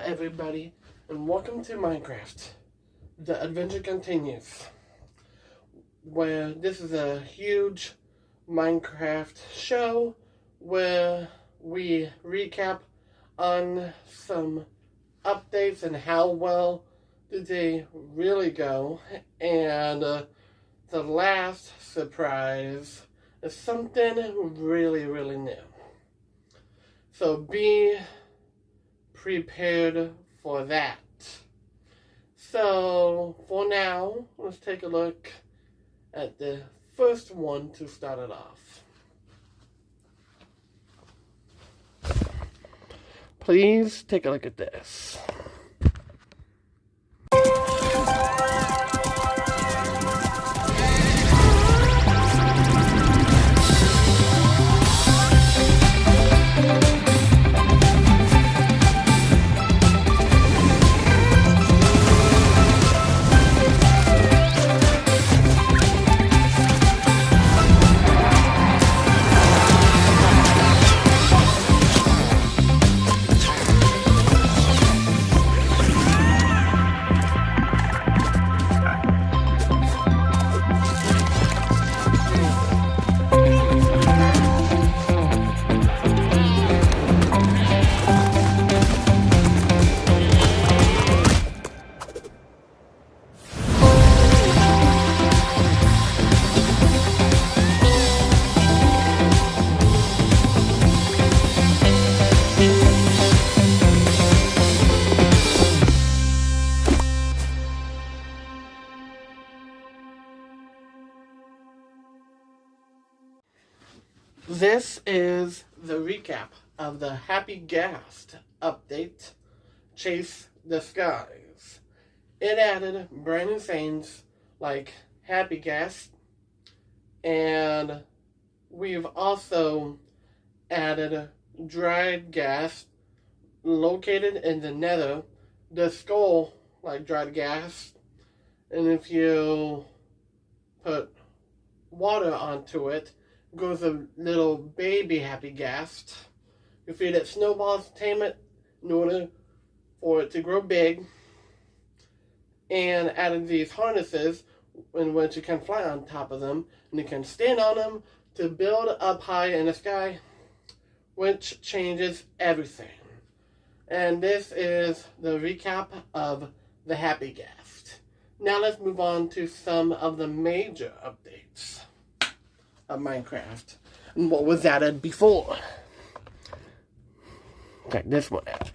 everybody, and welcome to Minecraft. The adventure continues, where this is a huge Minecraft show where we recap on some updates and how well did they really go, and the last surprise is something really new. So be prepared for that. So for now, let's take a look at the first one to start it off. Please take a look at this. This is the recap of the Happy Ghast update, Chase the Skies. It added brand new things like Happy Ghast, and we've also added dried ghast located in the Nether, the skull like dried ghast, and if you put water onto it, goes a little baby Happy Ghast. You feed it snowballs to tame it in order for it to grow big, and added these harnesses in which you can fly on top of them, and you can stand on them to build up high in the sky, which changes everything. And this is the recap of the Happy Ghast. Now let's move on to some of the major updates of Minecraft and what was added before. Check this one out.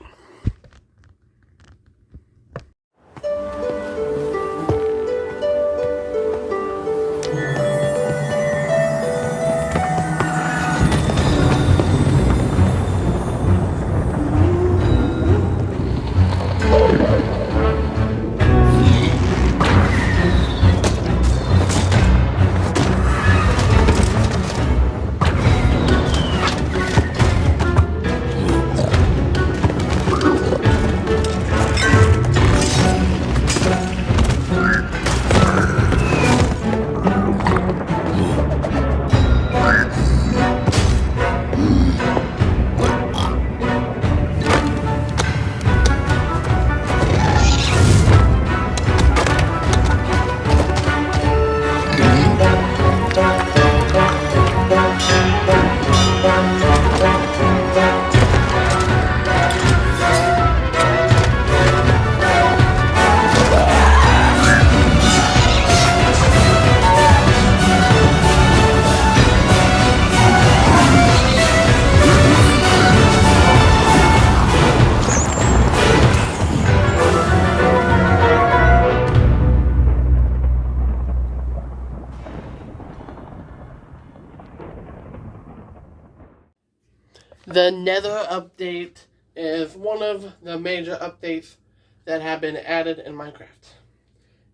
The Nether update is one of the major updates that have been added in Minecraft.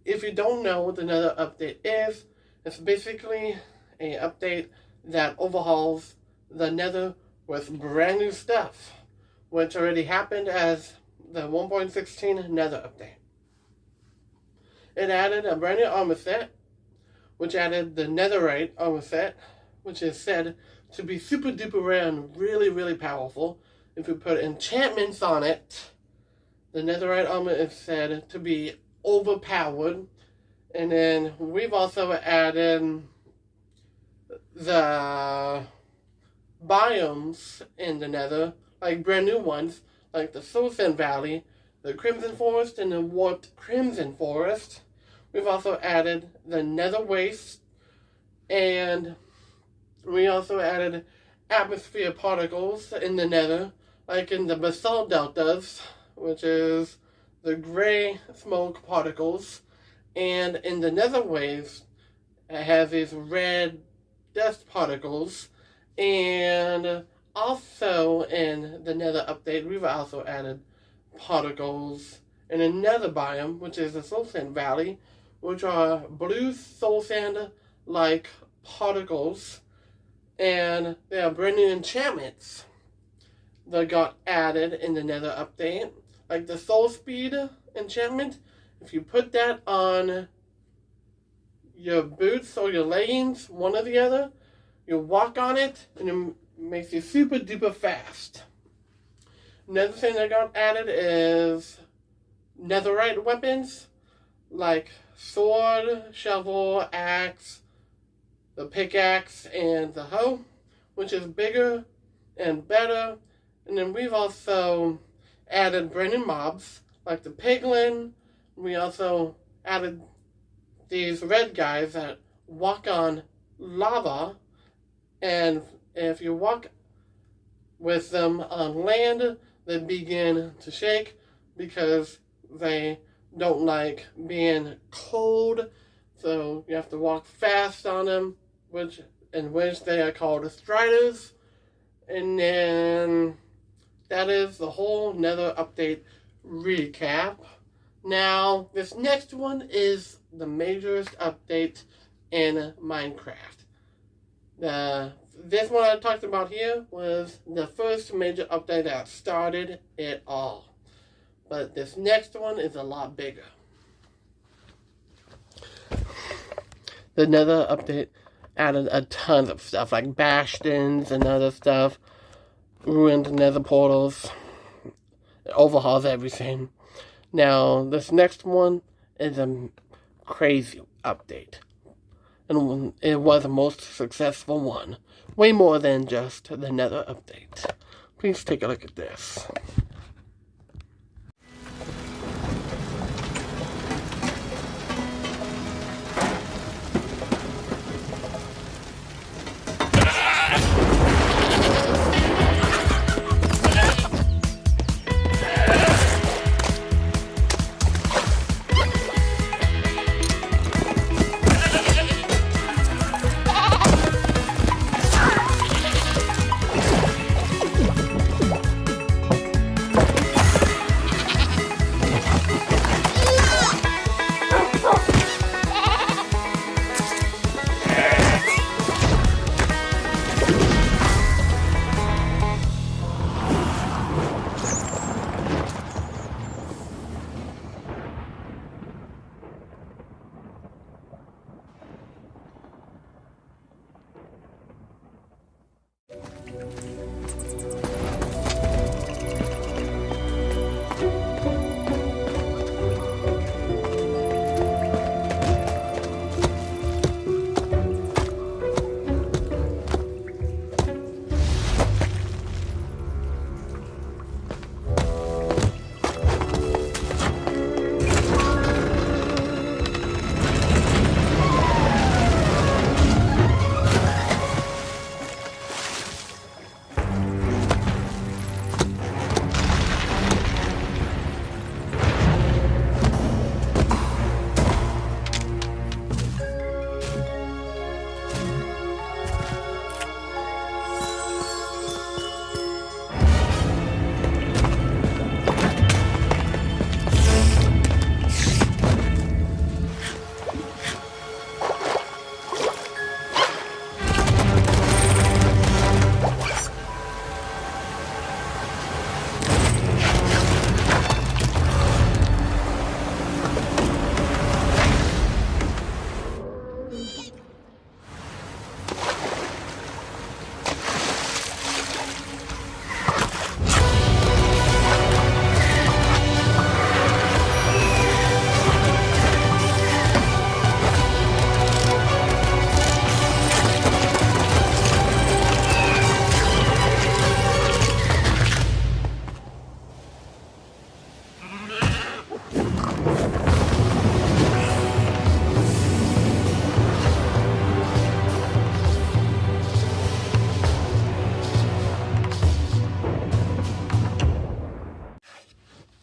If you don't know what the Nether update is, it's basically an update that overhauls the Nether with brand new stuff, which already happened as the 1.16 Nether update. It added a brand new armor set, which added the Netherite armor set, which is said to be super duper rare and really, really powerful. If you put enchantments on it, the netherite armor is said to be overpowered. And then we've also added the biomes in the nether, like brand new ones, like the Soul Sand Valley, the Crimson Forest, and the Warped Crimson Forest. We've also added the Nether Waste, and we also added atmosphere particles in the nether, like in the basalt deltas, which is the gray smoke particles, and in the nether waves, it has these red dust particles. And also in the nether update, we've also added particles in another biome, which is the Soul Sand Valley, which are blue soul sand like particles. And there are brand new enchantments that got added in the nether update, like the soul speed enchantment. If you put that on your boots or your leggings, one or the other, you walk on it and it makes you super duper fast. Another thing that got added is netherite weapons, like sword, shovel, axe, the pickaxe, and the hoe, which is bigger and better. And then we've also added brand new mobs, like the piglin. We also added these red guys that walk on lava, and if you walk with them on land, they begin to shake because they don't like being cold. So you have to walk fast on them, which they are called striders. And then that is the whole nether update recap. Now, this next one is the majorest update in Minecraft. This one I talked about here was the first major update that started it all. But this next one is a lot bigger. The nether update added a ton of stuff, like bastions and other stuff, ruined nether portals, it overhauls everything. Now, this next one is a crazy update, and it was the most successful one. Way more than just the nether update. Please take a look at this.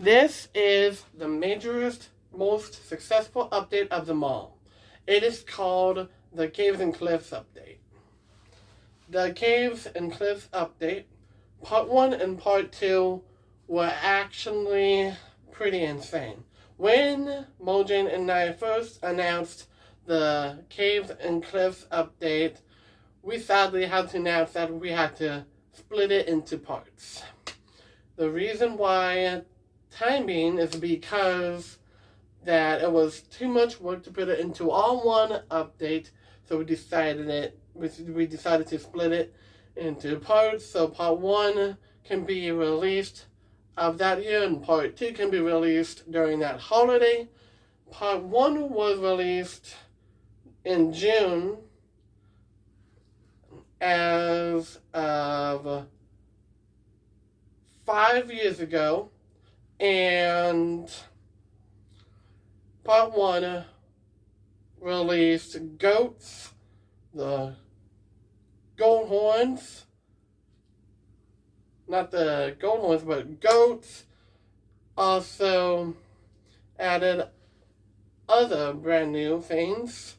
This is the majorest, most successful update of them all. It is called the Caves and Cliffs update. The Caves and Cliffs update, part 1 and part 2 were actually pretty insane. When Mojang and I first announced the Caves and Cliffs update, we sadly had to announce that we had to split it into parts. The reason why time being is because that it was too much work to put it into all one update, so we decided to split it into parts. So part 1 can be released of that year, and part 2 can be released during that holiday. Part 1 was released in June as of 5 years ago, and part 1 released goats, the gold horns, not the gold horns, but goats. Also added other brand new things,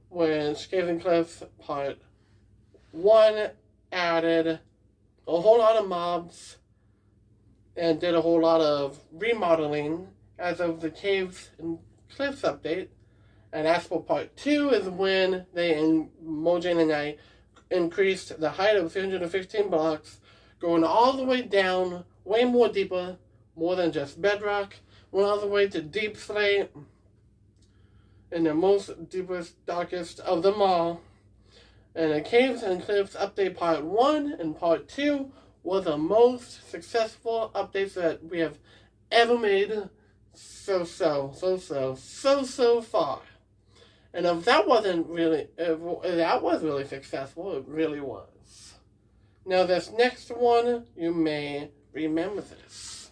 which Caves and Cliffs Part 1 added a whole lot of mobs and did a whole lot of remodeling as of the Caves and Cliffs update. And as for part 2 is when Mojang and I increased the height of 315 blocks, going all the way down, way more deeper, more than just bedrock, went all the way to deep slate, in the most deepest, darkest of them all. And the Caves and Cliffs update part 1 and part 2 were the most successful updates that we have ever made so far. And if that wasn't really, if that was really successful, it really was. Now this next one, you may remember this.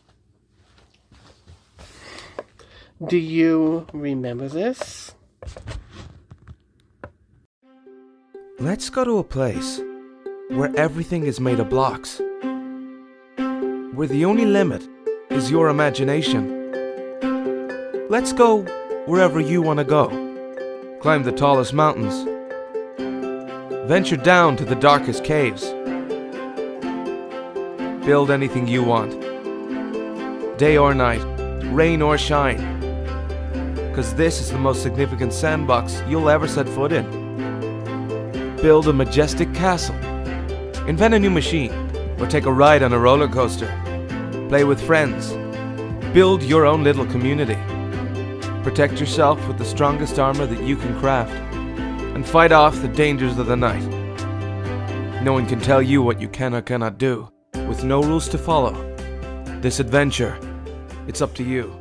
Do you remember this? Let's go to a place where everything is made of blocks, where the only limit is your imagination. Let's go wherever you want to go. Climb the tallest mountains. Venture down to the darkest caves. Build anything you want. Day or night, rain or shine. Because this is the most significant sandbox you'll ever set foot in. Build a majestic castle. Invent a new machine, or take a ride on a roller coaster. Play with friends. Build your own little community. Protect yourself with the strongest armor that you can craft, and fight off the dangers of the night. No one can tell you what you can or cannot do, with no rules to follow. This adventure, it's up to you.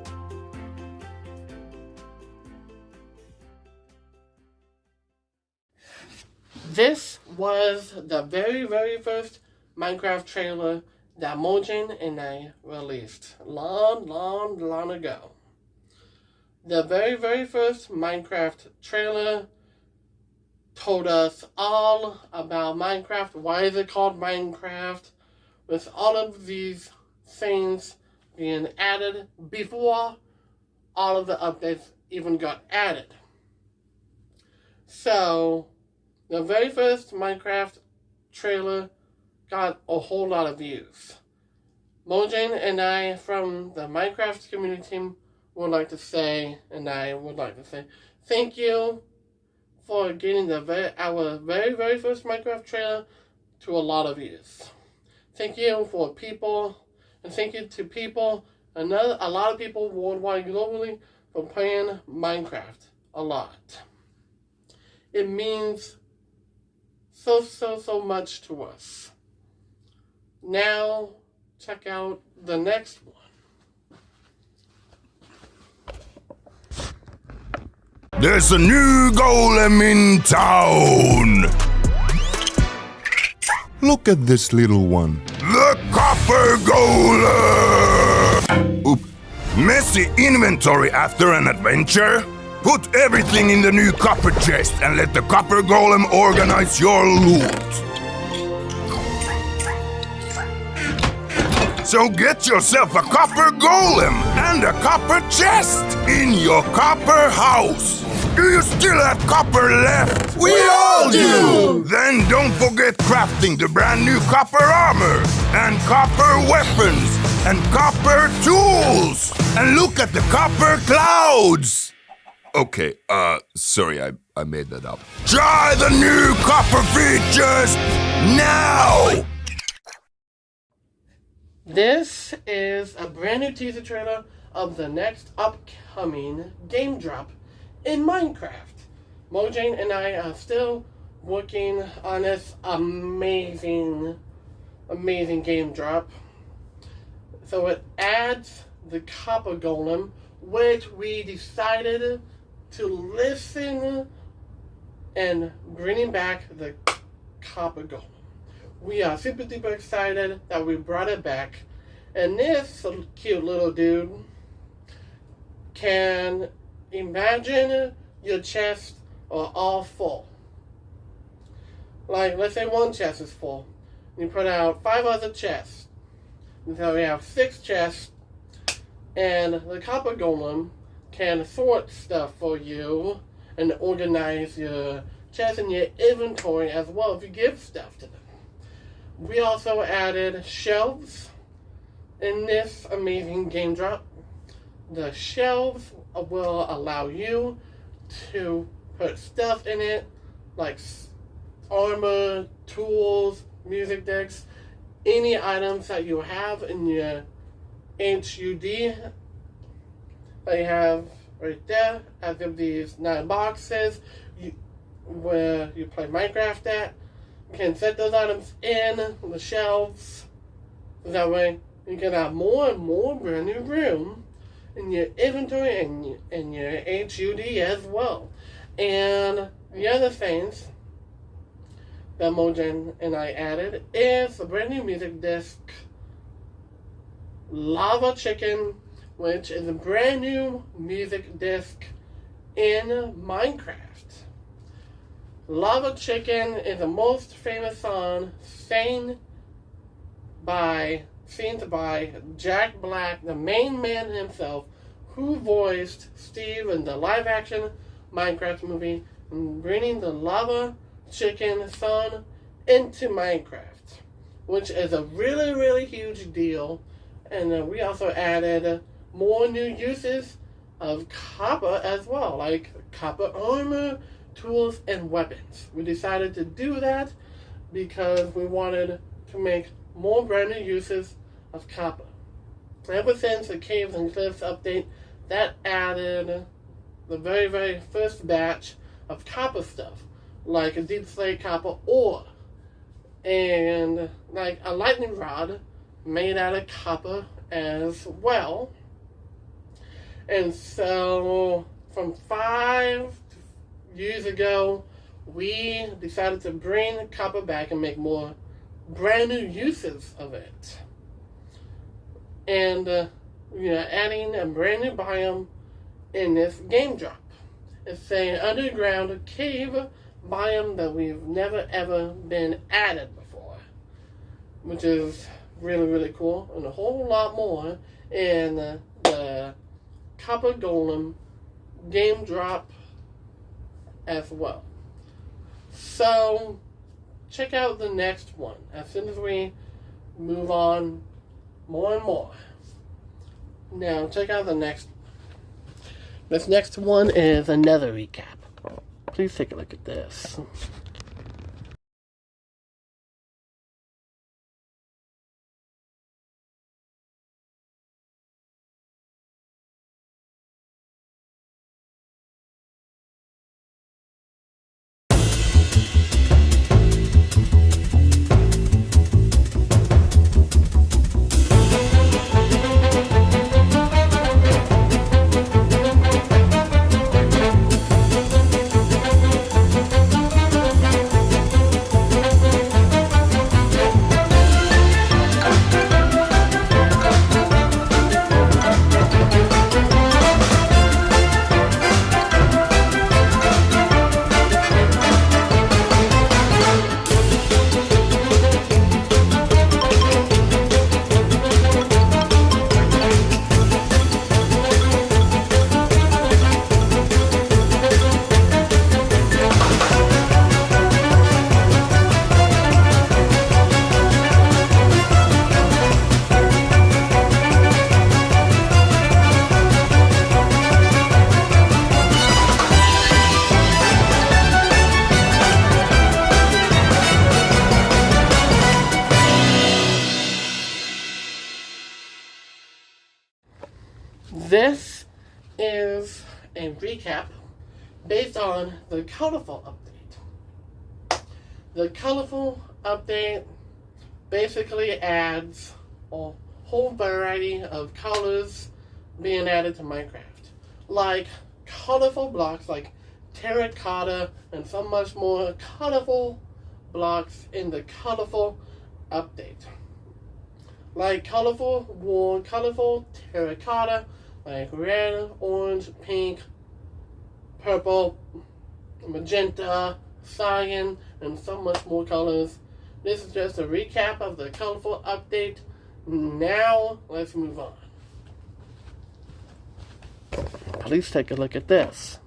This was the very first Minecraft trailer that Mojang and I released long ago. The very first Minecraft trailer told us all about Minecraft, why is it called Minecraft, with all of these things being added before all of the updates even got added. So, the very first Minecraft trailer got a whole lot of views. Mojang and I from the Minecraft community team would like to say, thank you for getting our very first Minecraft trailer to a lot of views. Thank you for people, and thank you to people, a lot of people worldwide, globally, for playing Minecraft a lot. It means so much to us. Now, check out the next one. There's a new golem in town! Look at this little one. The Copper Golem! Oop. Messy inventory after an adventure? Put everything in the new copper chest and let the Copper Golem organize your loot. So get yourself a Copper Golem and a copper chest in your copper house. Do you still have copper left? We all do! Then don't forget crafting the brand new copper armor and copper weapons and copper tools. And look at the copper clouds. Okay, sorry, I made that up. Try the new copper features now! This is a brand new teaser trailer of the next upcoming game drop in Minecraft. Mojang and I are still working on this amazing game drop. So it adds the copper golem, which we decided to listen and bringing back the copper golem. We are super duper excited that we brought it back, and this cute little dude can imagine your chests are all full. Like, let's say one chest is full. You put out 5 other chests. And so we have 6 chests, and the copper golem can sort stuff for you and organize your chests and your inventory as well if you give stuff to them. We also added shelves in this amazing game drop. The shelves will allow you to put stuff in it like armor, tools, music decks, any items that you have in your HUD that you have right there, as of these 9 boxes where you play Minecraft at. You can set those items in the shelves. That way you can have more and more brand new room in your inventory and your HUD as well. And the other things that Mojang and I added is a brand new music disc, Lava Chicken, which is a brand new music disc in Minecraft. Lava Chicken is the most famous song sung by Jack Black, the main man himself, who voiced Steve in the live-action Minecraft movie, bringing the Lava Chicken song into Minecraft, which is a really, really huge deal. And we also added more new uses of copper as well, like copper armor, tools, and weapons. We decided to do that because we wanted to make more brand new uses of copper. Ever since the Caves and Cliffs update, that added the very, very first batch of copper stuff, like a deep slate copper ore, and like a lightning rod made out of copper as well. And so from 5 years ago, we decided to bring copper back and make more brand new uses of it. And adding a brand new biome in this game drop. It's an underground cave biome that we've never ever been added before, which is really, really cool, and a whole lot more in the Copper Golem game drop as well. So check out the next one as soon as we move on more and more. Now check out the next one. This next one is a Nether recap. Please take a look at this. This is a recap based on the colorful update. The colorful update basically adds a whole variety of colors being added to Minecraft, like colorful blocks like terracotta and so much more colorful blocks in the colorful update, like colorful wool, colorful terracotta, like red, orange, pink, purple, magenta, cyan, and so much more colors. This is just a recap of the colorful update. Now, let's move on. Please take a look at this.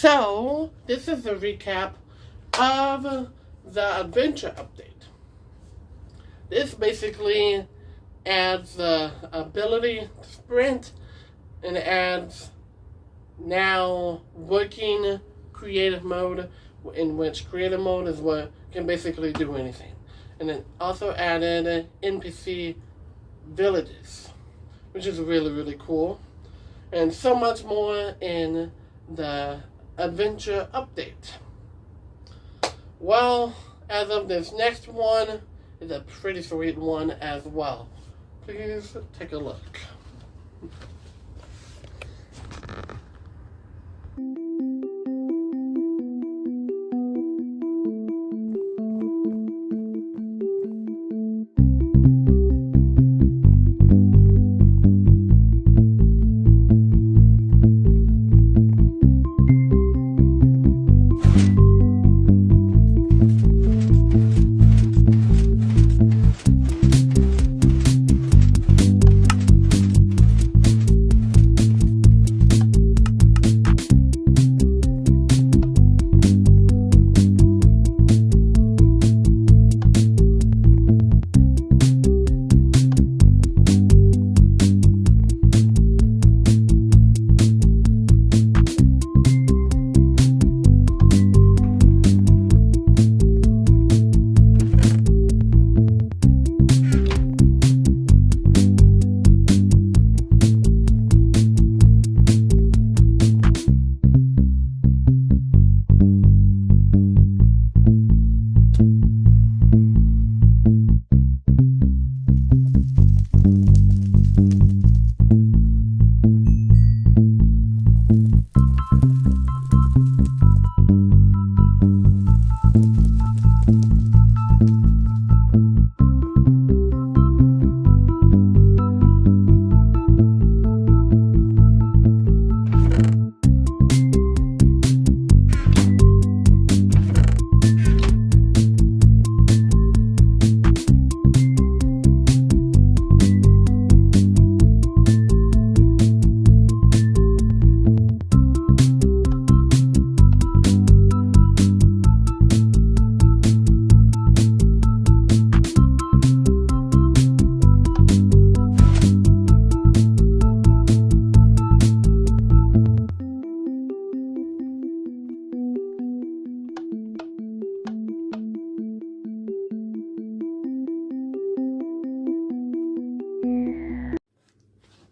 So, this is a recap of the adventure update. This basically adds the ability to sprint and adds now working creative mode, in which creative mode is what can basically do anything. And it also added NPC villages, which is really, really cool. And so much more in the adventure update. Well, as of this next one, is a pretty sweet one as well. Please take a look.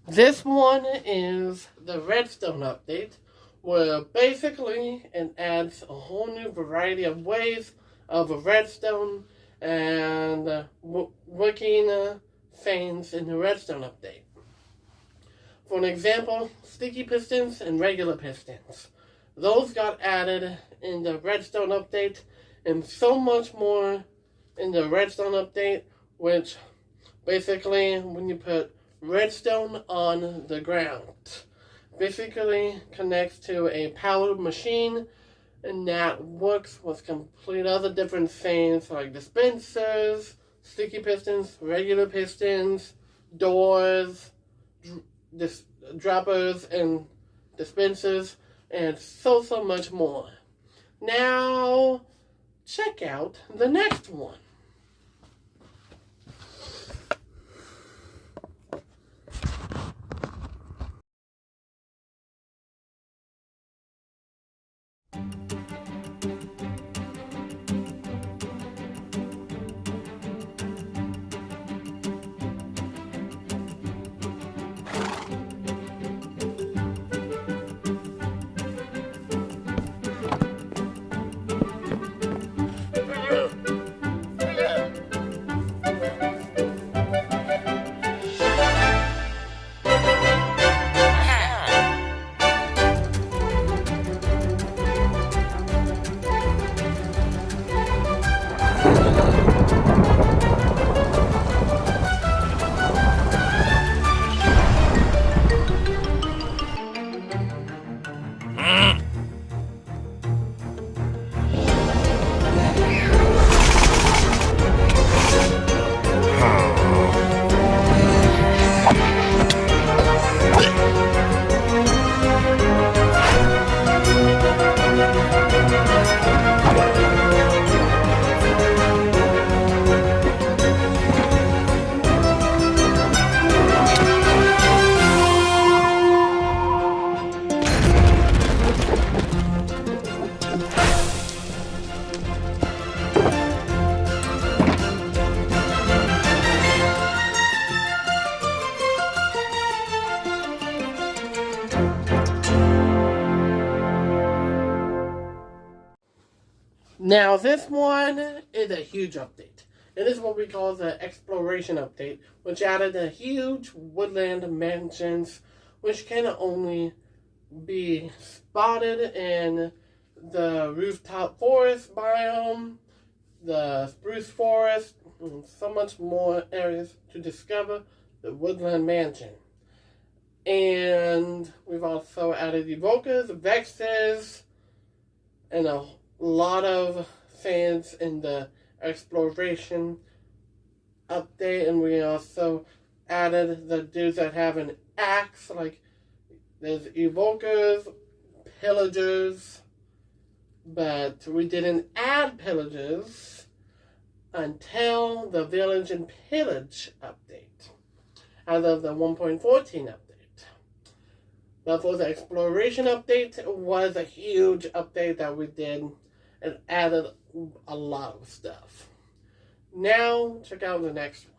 This one is the Redstone update, where basically it adds a whole new variety of ways of redstone and working things in the Redstone update. For an example, sticky pistons and regular pistons. Those got added in the Redstone update, and so much more in the Redstone update, which basically when you put redstone on the ground, basically connects to a powered machine, and that works with complete other different things like dispensers, sticky pistons, regular pistons, doors, droppers, and dispensers, and so much more. Now, check out the next one. Now, this one is a huge update. It is what we call the Exploration update, which added a huge woodland mansions, which can only be spotted in the rooftop forest biome, the spruce forest, and so much more areas to discover the woodland mansion. And we've also added evokers, vexes, and a lot of things in the Exploration update. And we also added the dudes that have an axe, like there's evokers, pillagers, but we didn't add pillagers until the Village and Pillage update, as of the 1.14 update. But for the Exploration update, it was a huge update that we did and added a lot of stuff. Now, check out the next one.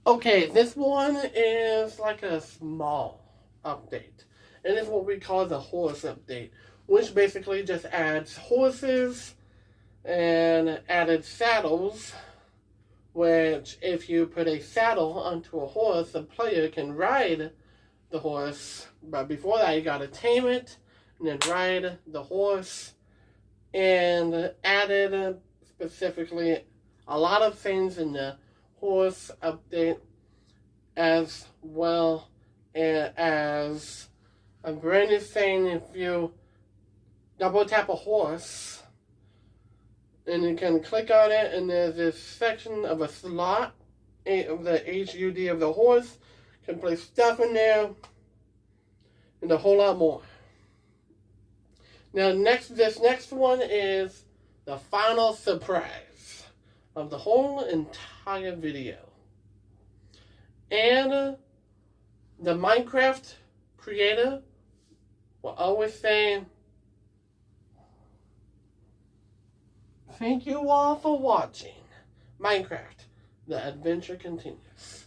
Okay, this one is like a small update. And it's what we call the horse update, which basically just adds horses and added saddles, which if you put a saddle onto a horse, the player can ride the horse. But before that, you gotta tame it and then ride the horse. And added specifically a lot of things in the horse update, as well as a brand new thing. If you double tap a horse and you can click on it, and there's this section of a slot of the HUD of the horse, you can place stuff in there and a whole lot more. Now this next one is the final surprise of the whole entire video. And the Minecraft creator will always say, thank you all for watching Minecraft. The adventure continues.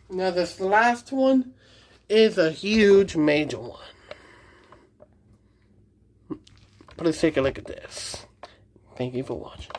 Now this last one is a huge major one. Let's take a look at this. Thank you for watching.